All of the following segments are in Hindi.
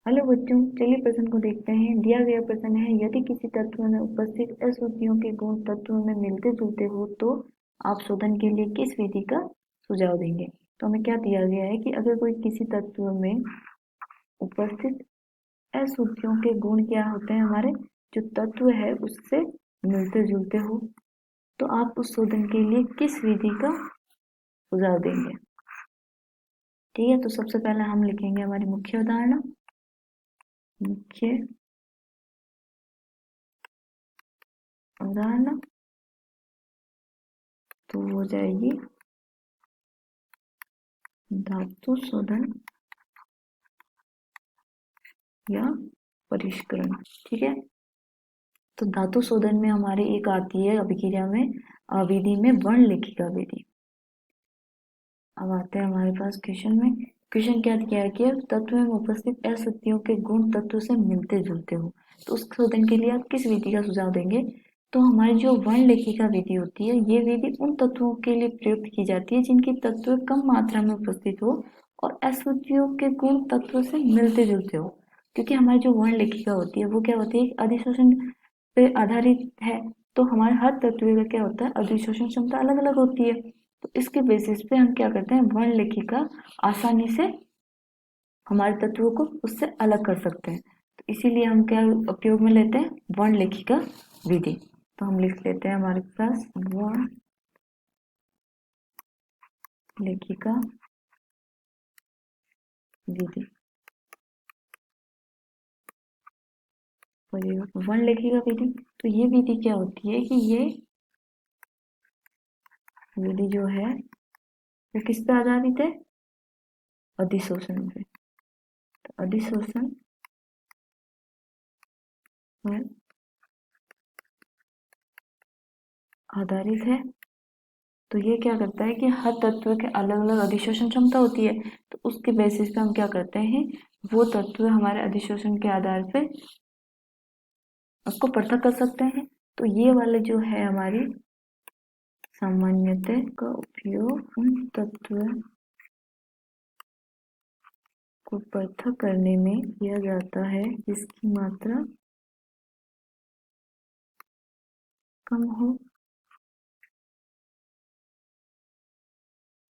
हेलो बच्चों, चलिए प्रश्न को देखते हैं। दिया गया प्रश्न है, यदि किसी तत्व में उपस्थित अशुद्धियों के गुण तत्व में मिलते जुलते हो तो आप शोधन के लिए किस विधि का सुझाव देंगे। तो हमें क्या दिया गया है कि अगर कोई किसी तत्व में उपस्थित अशुद्धियों के गुण क्या होते हैं, हमारे जो तत्व है उससे मिलते जुलते हो, तो आप उस शोधन के लिए किस विधि का सुझाव देंगे। ठीक है, तो सबसे पहले हम लिखेंगे हमारी मुख्य उदाहरण। मुख्य उदाहरण तो हो जाएगी धातु शोधन या परिष्करण। ठीक है, तो धातु शोधन में हमारी एक आती है अभिक्रिया में विधि में वर्ण लेखिका विधि। अब आते हैं हमारे पास क्वेश्चन में। क्वेश्चन क्या दिया है कि तत्व में उपस्थित अशुद्धियों के गुण तत्व से मिलते जुलते हो, तो उस शोधन के लिए आप किस विधि का सुझाव देंगे। तो हमारी जो वर्ण लेखिका विधि होती है, ये विधि उन तत्वों के लिए प्रयुक्त की जाती है जिनकी तत्व कम मात्रा में उपस्थित हो और अशुद्धियों के गुण तत्व से मिलते जुलते हो। क्योंकि हमारी जो वर्ण लेखिका होती है वो क्या होती है, अधिशोषण पे आधारित है। तो हमारे हर तत्व का क्या होता है, अधिशोषण क्षमता अलग अलग होती है। तो इसके बेसिस पे हम क्या करते हैं, वर्ण लेखिका आसानी से हमारे तत्वों को उससे अलग कर सकते हैं। तो इसीलिए हम क्या उपयोग में लेते हैं, वर्ण लेखिका विधि। तो हम लिख लेते हैं हमारे पास वर्ण लेखिका विधि। वर्ण लेखिका विधि, तो ये विधि क्या होती है कि ये विधि जो है वो किस पे आधारित है, अधिशोषण पे। तो अधिशोषण पर आधारित है। तो ये क्या करता है कि हर तत्व के अलग अलग अधिशोषण क्षमता होती है। तो उसके बेसिस पे हम क्या करते हैं, वो तत्व हमारे अधिशोषण के आधार पे उसको पृथक कर सकते हैं। तो ये वाले जो है हमारी सामान्यतः का उपयोग उन तत्व को पृथक करने में किया जाता है जिसकी मात्रा कम हो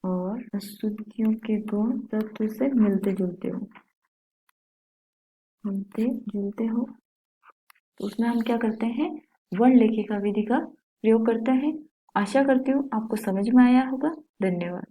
और अशुद्धियों के गुण तत्व से मिलते जुलते हो। तो उसमें हम क्या करते हैं, वर्ण लेखिका विधि का प्रयोग करते हैं। आशा करती हूँ आपको समझ में आया होगा। धन्यवाद।